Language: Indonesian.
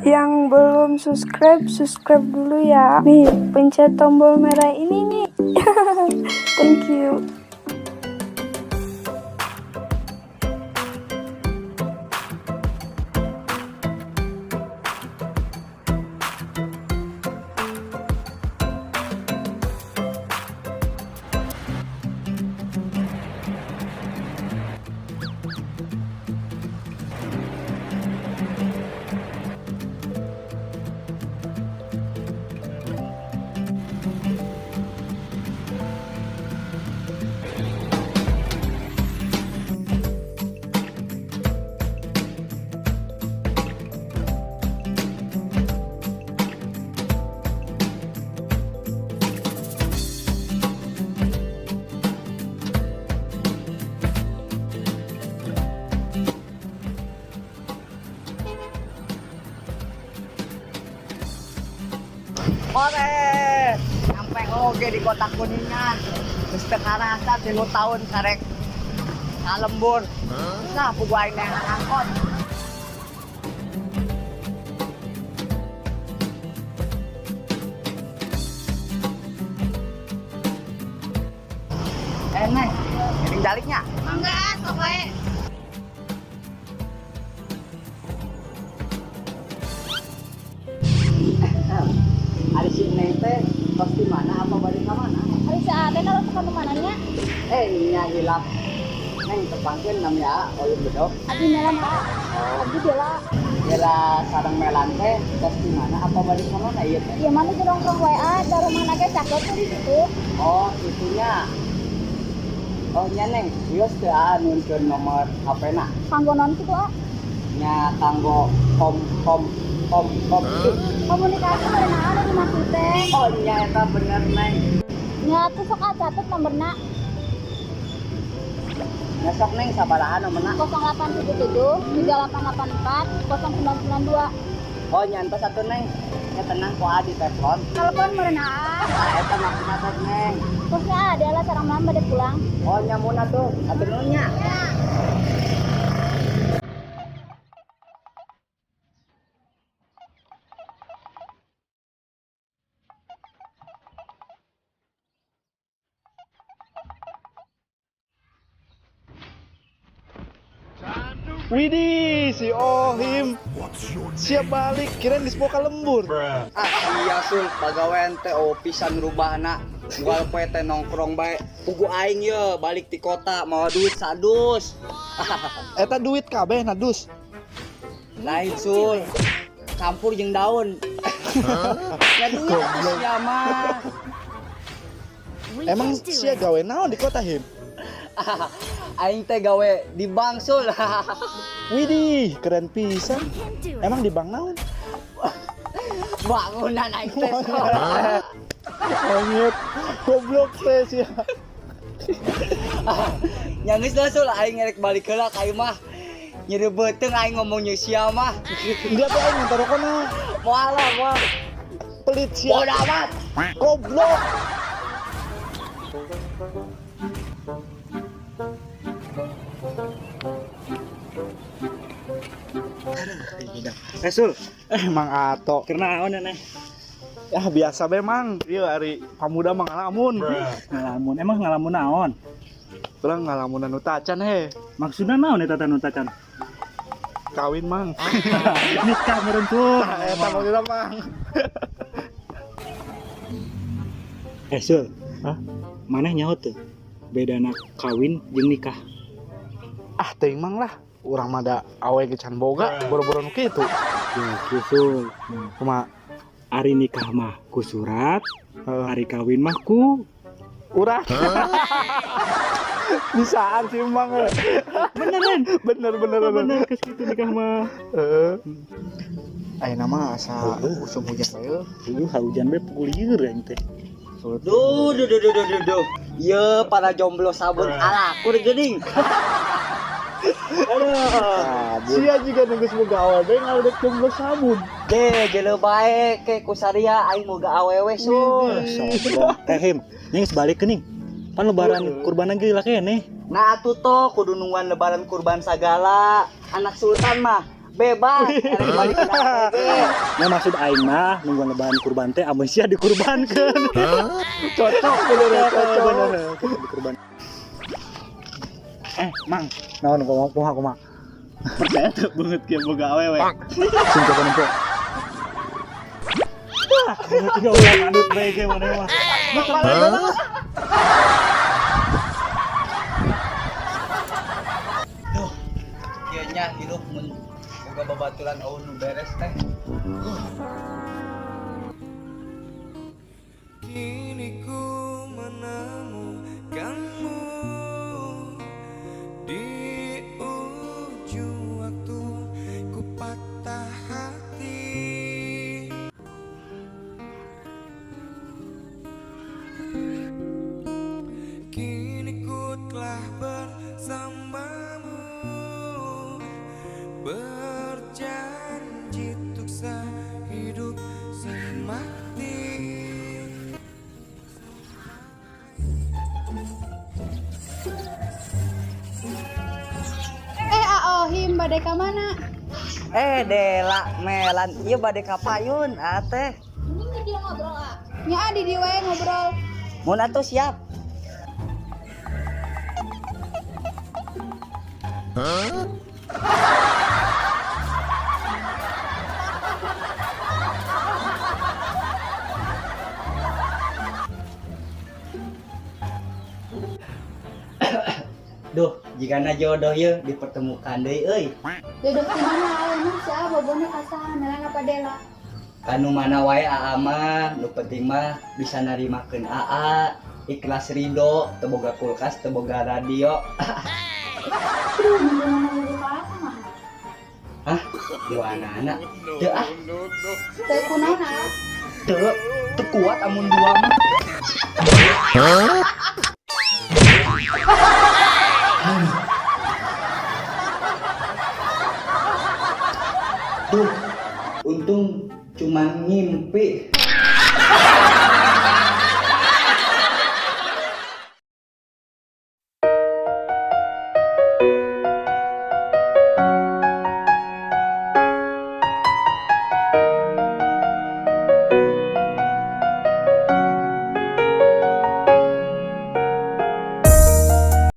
Yang belum subscribe, subscribe dulu ya. Nih, pencet tombol merah ini nih. Thank you. Ore, sampai oge di kota Kuningan. Terus sekarang 3 tahun karek kalembur. Nah, pugu aing yang angkot. Neng, giring jaliknya. Enggak, sok wae. Ada si Neng teh kos di mana apa balik ke mana? Hari saat kalau suka kemananya, Nya hilap. Neng terpanggil namanya Oyun Bedok. abdi melan ah. Abdi bela. Gila sarang melan teh kos di mana apa balik ke mana ieu teh? Ya mana tuh nongkrong WA, da rumah ge cakep tuh di situ. Oh, itunya. Oh, nya Neng, wios teu nunkeun nomor HP-na. Kanggo non kitu ah. Nya kanggo kom itu. Komunikasi karena ada di maksud teh. Oh, nya eta bener Neng. Nya tuh sok catet nomorna Nya sok Neng sabaraha nomerna? 0877 3884 0992. Oh, nya enta satu Neng. Ya tenang ku di telepon. Telepon meurna ah. Nah, eta maksudna teh Neng. Terusnya ada lah sareng malam bade pulang. Oh, nya muna tuh. Atuh nuhun nya. Widih, si Ohim siap balik, kirain geus boga lembur. Iya sul, pagawean teh pisan rubahna. Unggal poe teh nongkrong bae. Pugu aing ye balik ti kota mau duit sadus. Eta duit kabeh nadus. Lain sul. Campur jeung daun. Ya duit sia mah. Emang sia gawe naon di kota Him? Aing teh gawe di bank sul. Widih, keren pisan. Emang di bank naon? Bangunan aing teh. Monyet, goblok teh sia. Nya geus dah sul aing ngerek balik heula ka ieu mah. Nyeureubeuteung aing ngomong jeung sia mah. Dia teh aing minta rokona. Moal lah, moal. Pelit sia. Bodoh amat. Goblok. Sul, Mang Ato. karena naon nih? Ya biasa memang. Ieu ari pamuda mah ngalamun. Ngalamun, emang ngalamun naon? Urang ngalamunan nu tacan he. Maksudnya naon eta tanu tacan? Kawin mang. Nikah meureun tuh. Eta maksudna mang. Sul, Hah? maneh nyaho teu? Bedana kawin jeung nikah. Ah teuing mang lah. Urang mah da awe ge can boga, boro-boro nu kitu. Ya, Sul. Kumaha? Ari nikah mah ku surat, Heeh. ari kawin mah ku Urang. Bisaan sih mang. beneran. Bener. Bener ke situ nikah mah. Heeh. Ayeuna mah asa usum hujan bae. Dulu hujan bae pukul lieur aing teh. Duh. Ieu para jomblo sabun alakur geuning. Sia juga nunggu semoga awal bae ngaludek jomblo sabun. Deh, jele bae ke kusaria aing moga awewe sul. Him, ning sebalik geuning. Pan lebaran kurban ge lah keneh. Nah atuh toh kudu nungguan lebaran kurban sagala. Anak sultan mah bebas. Arek balik ke daerah ge. Nah maksud aing mah nungguan lebaran kurban teh amun sia dikurbankeun. Cocok bener cocok. Bener, dikurban. Mang, naon kumaha? Percaya tuh banget kieu boga awewe. Sing coba nempo. Wah, tinggal ulah ngandut bae ge mana mah. Ieu nya hidup mun boga babaturan aun nu beres teh. Kini ku menemukanmu di ujung waktu ku patah hati. Kini ku telah bersamamu, berjanji untuk sehidup semati. Ohim bade ka mana? Dela melan ieu bade ka payun teh. Ini dia ngobrol nya di dieu we ngobrol. Mun atuh siap. Duh, jigana jodoh ye dipertemukan deui euy. Jodoh di mana anu sia bobona asa melang apa dela. Kanu mana wae aa mah, nu penting mah bisa narimakeun aa, ikhlas ridho, teu boga kulkas, teu boga radio. Aduh, mana jodoh ka apa mah? Hah? Duanana? Teu ah, Teu kunaon teu kuat amun dua mah. Duh, untung cuma ngimpi.